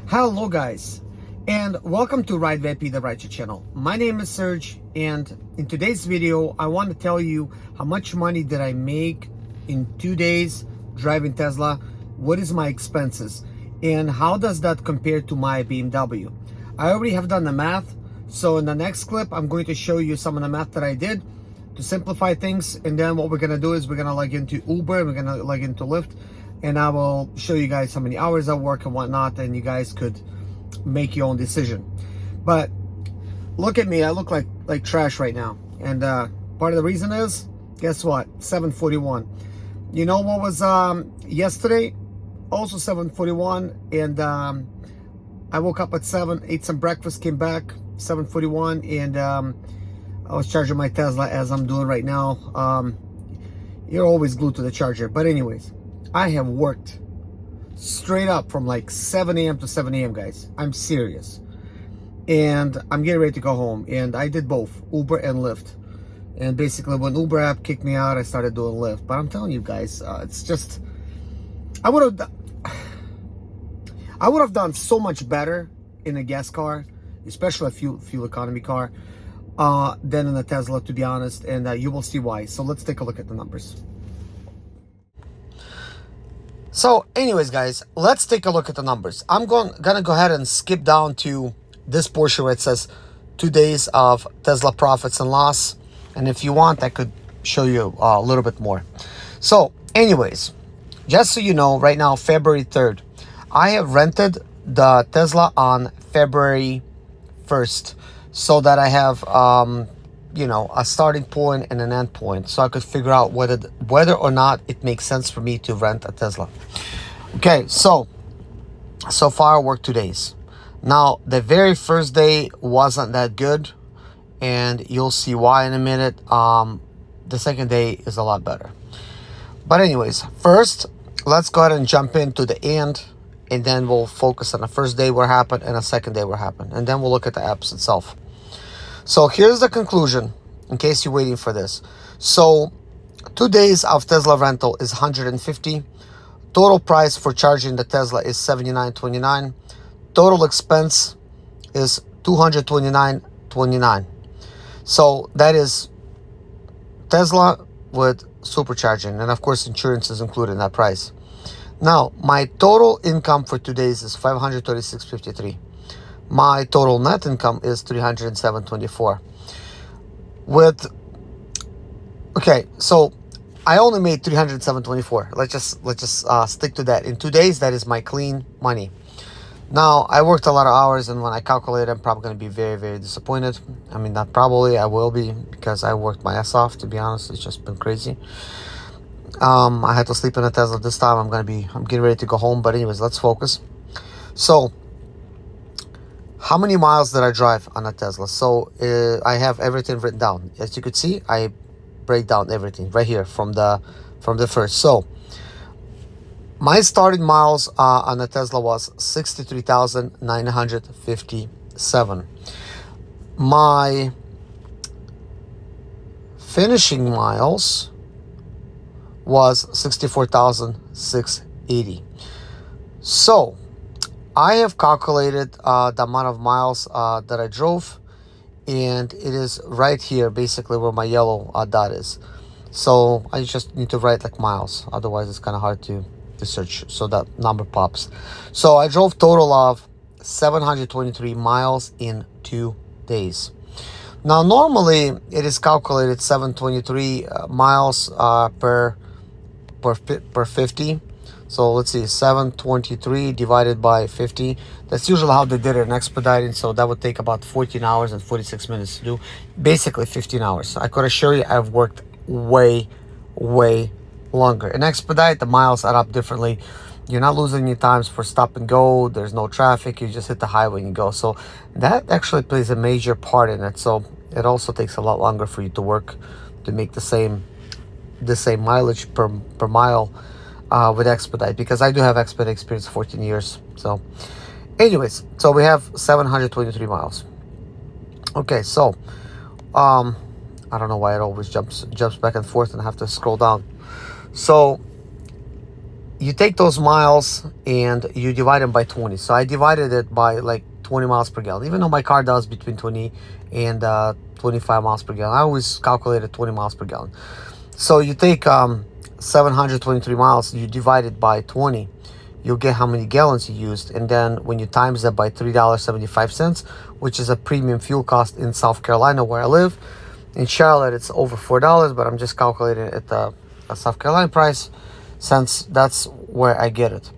Hello guys, and welcome to Ride VIP the Ride channel. My name is Serge, and in today's video I want to tell you how much money did I make in 2 days driving Tesla, what is my expenses, and how does that compare to my BMW. I already have done the math, so in the next clip I'm going to show you some of the math that I did to simplify things, and then what we're going to do is we're going to log into Uber, we're going to log into Lyft, and I will show you guys how many hours I work and whatnot, and you guys could make your own decision. But look at me, I look like trash right now, and part of the reason is, guess what, 7:41. You know what was yesterday? Also 7:41, and I woke up at 7, ate some breakfast, came back 7:41, and I was charging my Tesla as I'm doing right now. You're always glued to the charger, but anyways, I have worked straight up from like 7 a.m. to 7 a.m. guys. I'm serious. And I'm getting ready to go home. And I did both, Uber and Lyft. And basically when Uber app kicked me out, I started doing Lyft. But I'm telling you guys, it's just, I would have done so much better in a gas car, especially a fuel economy car, than in a Tesla, to be honest. And you will see why. So let's take a look at the numbers. So anyways guys, let's take a look at the numbers. I'm gonna go ahead and skip down to this portion where it says 2 days of Tesla profits and loss, and if you want I could show you a little bit more. So anyways, just so you know, right now February 3rd, I have rented the Tesla on February 1st so that I have a starting point and an end point, so I could figure out whether or not it makes sense for me to rent a Tesla. Okay, so far I worked 2 days. Now the very first day wasn't that good, and you'll see why in a minute. The second day is a lot better. But anyways, first let's go ahead and jump into the end, and then we'll focus on the first day what happened and the second day what happened, and then we'll look at the apps itself. So here's the conclusion, in case you're waiting for this. So 2 days of Tesla rental is $150. Total price for charging the Tesla is $79.29. Total expense is $229.29. So that is Tesla with supercharging, and of course insurance is included in that price. Now my total income for 2 days is $536.53. My total net income is $307.24. Okay, so I only made $307.24. Let's just stick to that. In 2 days, that is my clean money. Now I worked a lot of hours, and when I calculate, I'm probably going to be very, very disappointed. I mean, not probably, I will be, because I worked my ass off, to be honest. It's just been crazy. I had to sleep in a Tesla this time. I'm getting ready to go home, but anyways, let's focus. So how many miles did I drive on a Tesla? So I have everything written down. As you could see, I break down everything right here from the first. So my starting miles on the Tesla was 63,957. My finishing miles was 64,680. So I have calculated the amount of miles that I drove, and it is right here, basically where my yellow dot is. So I just need to write like miles, otherwise it's kind of hard to search, so that number pops. So I drove total of 723 miles in 2 days. Now normally it is calculated 723 miles per 50. So let's see, 723 divided by 50. That's usually how they did it in expediting. So that would take about 14 hours and 46 minutes to do. Basically 15 hours. I could assure you I've worked way, way longer. In expedite, the miles add up differently. You're not losing any times for stop and go. There's no traffic. You just hit the highway and you go. So that actually plays a major part in it. So it also takes a lot longer for you to work to make the same mileage per mile with expedite, because I do have expedite experience, 14 years. So anyways, so we have 723 miles. Okay, so I don't know why it always jumps back and forth and I have to scroll down. So you take those miles and you divide them by 20. So I divided it by like 20 miles per gallon, even though my car does between 20 and 25 miles per gallon. I always calculated 20 miles per gallon. So you take 723 miles, you divide it by 20, you'll get how many gallons you used. And then when you times that by $3.75, which is a premium fuel cost in South Carolina where I live. In Charlotte, it's over $4, but I'm just calculating it at the South Carolina price, since that's where I get it.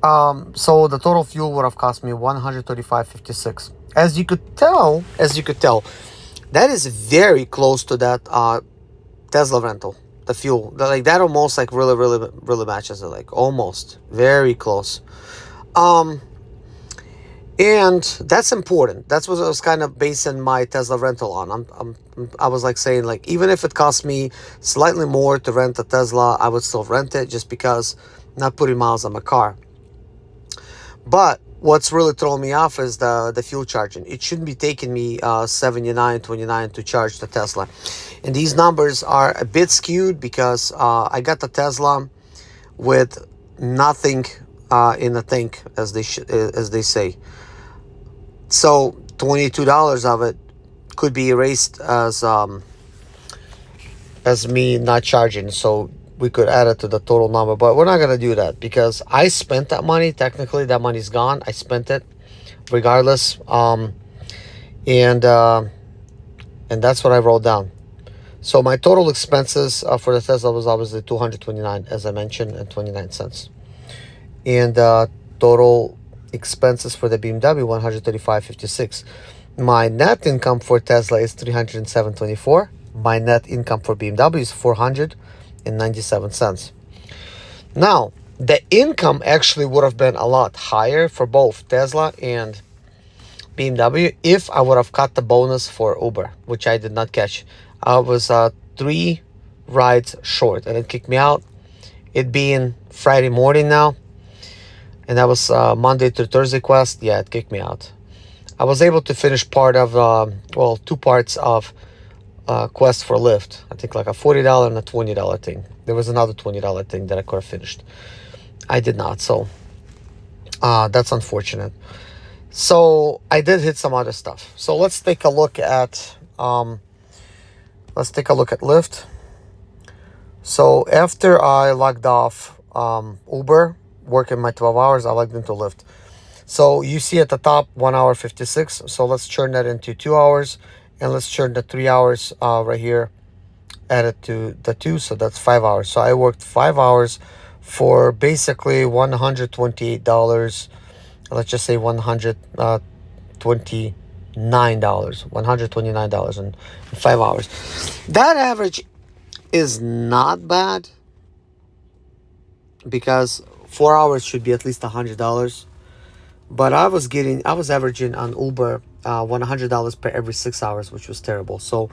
So the total fuel would have cost me $135.56. As you could tell, that is very close to that Tesla rental. The fuel, like that, almost like really matches it, like almost very close. And that's important. That's what I was kind of basing my Tesla rental on. I was like saying, like, even if it cost me slightly more to rent a Tesla, I would still rent it, just because I'm not putting miles on my car. But what's really throwing me off is the fuel charging. It shouldn't be taking me $79.29 to charge the Tesla. And these numbers are a bit skewed because I got the Tesla with nothing in the tank, as they say. So $22 of it could be erased as me not charging. So we could add it to the total number, but we're not gonna do that because I spent that money. Technically, that money's gone. I spent it regardless. And that's what I wrote down. So my total expenses for the Tesla was obviously $229, as I mentioned, and 29 cents. And total expenses for the BMW, $135.56. My net income for Tesla is $307.24. My net income for BMW is $497. Now, the income actually would have been a lot higher for both Tesla and BMW if I would have cut the bonus for Uber, which I did not catch. I was 3 rides short, and it kicked me out. It being Friday morning now, and that was Monday to Thursday quest. Yeah, it kicked me out. I was able to finish part of, 2 parts of quest for Lyft. I think like a $40 and a $20 thing. There was another $20 thing that I could have finished. I did not, so that's unfortunate. So I did hit some other stuff. So let's take a look at Lyft. So after I logged off Uber, working my 12 hours, I logged into Lyft. So you see at the top 1 hour 56. So let's turn that into 2 hours, and let's turn the 3 hours right here, add it to the 2, so that's 5 hours. So I worked 5 hours for basically $128. Let's just say $129 in 5 hours. That average is not bad, because 4 hours should be at least $100. But I was averaging on Uber $100 per every 6 hours, which was terrible. So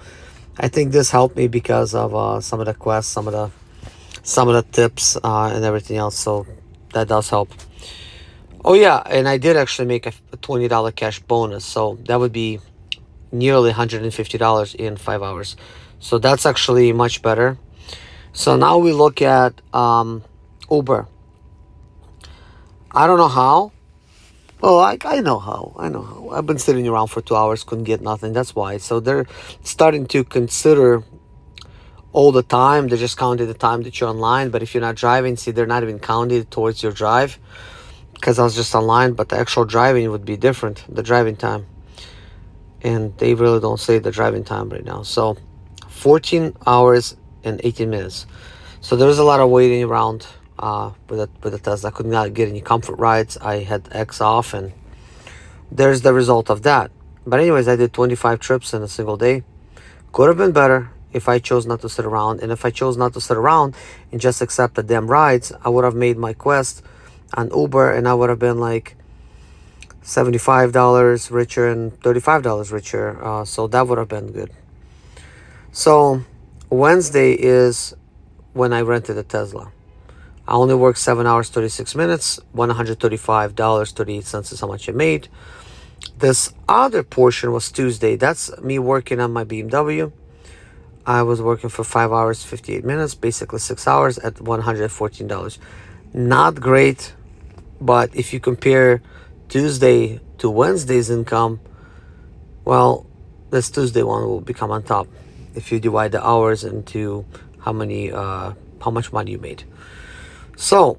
I think this helped me because of some of the quests, some of the tips, and everything else. So that does help. Oh yeah, and I did actually make a $20 cash bonus, so that would be nearly $150 in 5 hours. So that's actually much better. So now we look at Uber. I don't know how. Well, I know how. I've been sitting around for 2 hours, couldn't get nothing. That's why. So they're starting to consider all the time. They're just counting the time that you're online. But if you're not driving, see, they're not even counting towards your drive, because I was just online. But the actual driving would be different, the driving time. And they really don't say the driving time right now. So 14 hours and 18 minutes. So there was a lot of waiting around with the Tesla. I could not get any comfort rides. I had X off, and there's the result of that. But anyways, I did 25 trips in a single day. Could have been better if I chose not to sit around. And if I chose not to sit around and just accept the damn rides, I would have made my quest on Uber, and I would have been like $75 richer and $35 richer. So that would have been good. So Wednesday is when I rented a Tesla. I only worked 7 hours, 36 minutes, $135.38 is how much I made. This other portion was Tuesday. That's me working on my BMW. I was working for 5 hours, 58 minutes, basically 6 hours at $114. Not great, but if you compare Tuesday to Wednesday's income, well, this Tuesday one will become on top if you divide the hours into how much money you made. So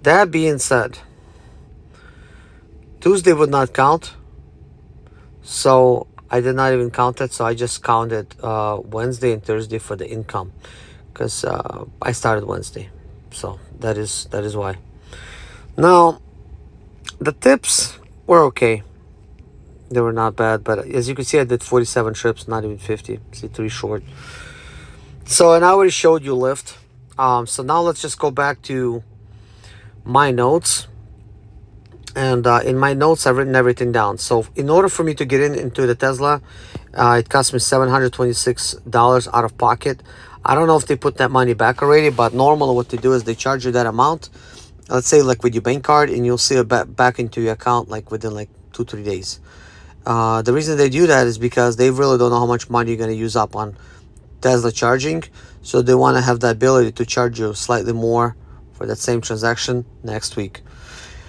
that being said, Tuesday would not count, so I did not even count it. So I just counted Wednesday and Thursday for the income, because I started Wednesday, so that is why. Now the tips were okay. They were not bad, but as you can see, I did 47 trips, not even 50. See, 3 short. So, and I already showed you Lyft. So now let's just go back to my notes. And in my notes, I've written everything down. So in order for me to get into the Tesla, it cost me $726 out of pocket. I don't know if they put that money back already, but normally what they do is they charge you that amount. Let's say like with your bank card, and you'll see it back into your account like within like 2-3 days. The reason they do that is because they really don't know how much money you're going to use up on Tesla charging. So they want to have the ability to charge you slightly more for that same transaction next week.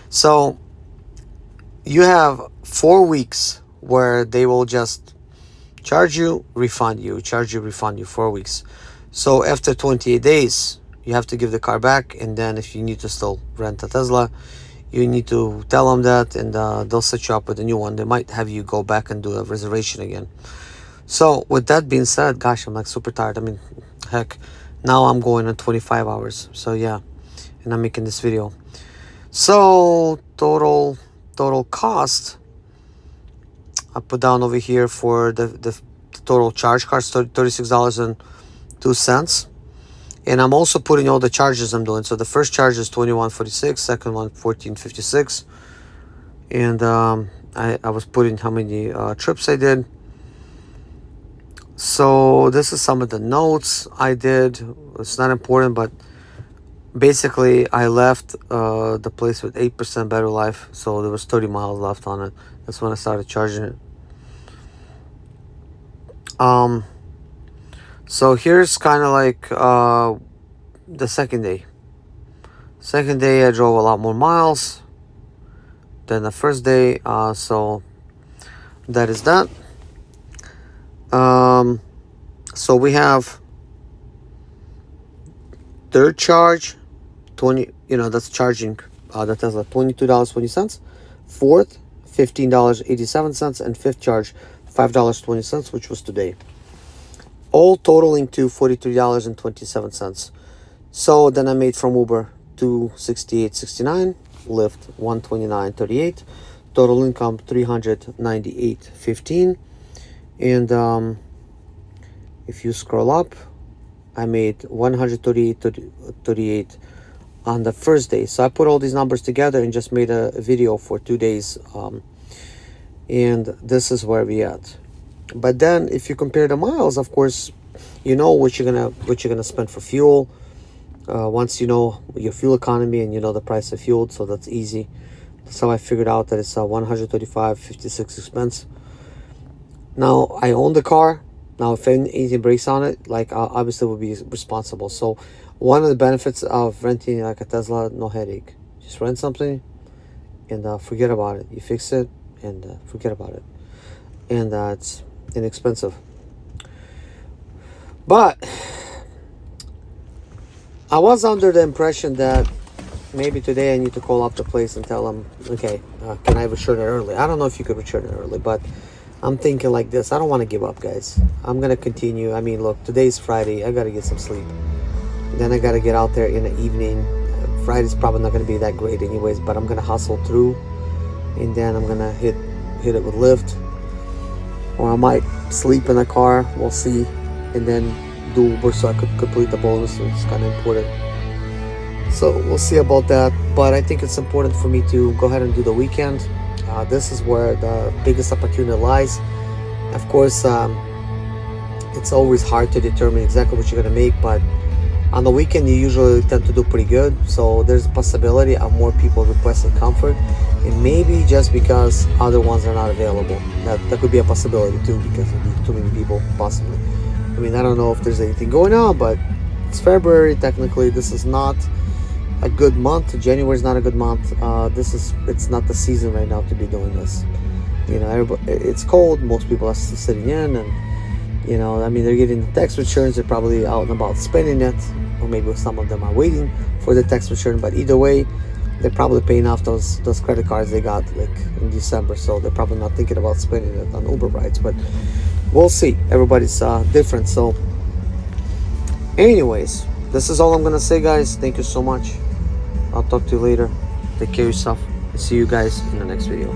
So you have 4 weeks where they will just charge you, refund you, charge you, refund you, 4 weeks. So after 28 days, you have to give the car back. And then if you need to still rent a Tesla, you need to tell them that, and they'll set you up with a new one. They might have you go back and do a reservation again. So with that being said, gosh, I'm like super tired. I mean, heck, now I'm going on 25 hours. So yeah, and I'm making this video. So total cost, I put down over here for the total charge cards, $36.02. And I'm also putting all the charges I'm doing. So the first charge is $21.46, second one $14.56, and I was putting how many trips I did. So this is some of the notes I did. It's not important, but basically I left the place with 8% battery life. So there was 30 miles left on it. That's when I started charging it. So here's kind of like the second day. Second day I drove a lot more miles than the first day. So that is that. So we have third charge, 20. That's charging the Tesla, $22.20. Fourth, $15.87, and fifth charge, $5.20, which was today. All totaling to $43.27. So then I made from Uber $268.69, Lyft $129.38, total income $398.15. And if you scroll up, I made $138.38 on the first day. So I put all these numbers together and just made a video for 2 days. And this is where we at. But then if you compare the miles, of course, you know what you're gonna spend for fuel. Once you know your fuel economy and you know the price of fuel, so that's easy. So I figured out that it's $135.56 expense. Now I own the car. Now if anything breaks on it, like obviously will be responsible. So one of the benefits of renting like a Tesla, no headache. Just rent something and forget about it. You fix it and forget about it. And it's inexpensive. But I was under the impression that maybe today I need to call up the place and tell them, okay, can I return it early? I don't know if you could return it early, but I'm thinking like this. I don't want to give up, guys. I'm going to continue. I mean, look, today's Friday. I got to get some sleep. Then I got to get out there in the evening. Friday's probably not going to be that great anyways, but I'm going to hustle through. And then I'm going to hit it with Lyft. Or I might sleep in the car. We'll see. And then do Uber so I could complete the bonus. So it's kind of important. So we'll see about that. But I think it's important for me to go ahead and do the weekend. This is where the biggest opportunity lies. Of course, it's always hard to determine exactly what you're going to make, but on the weekend you usually tend to do pretty good. So there's a possibility of more people requesting comfort, and maybe just because other ones are not available. That could be a possibility too, because there'll be too many people possibly. I mean, I don't know if there's anything going on, but it's February. Technically, this is not a good month. January is not a good month. It's not the season right now to be doing this. You know, it's cold. Most people are still sitting in, and you know, I mean, they're getting the tax returns. They're probably out and about spending it, or maybe some of them are waiting for the tax return. But either way, they're probably paying off those credit cards they got like in December, so they're probably not thinking about spending it on Uber rides. But we'll see. Everybody's different. So, anyways, this is all I'm gonna say, guys. Thank you so much. I'll talk to you later. Take care of yourself, and see you guys in the next video.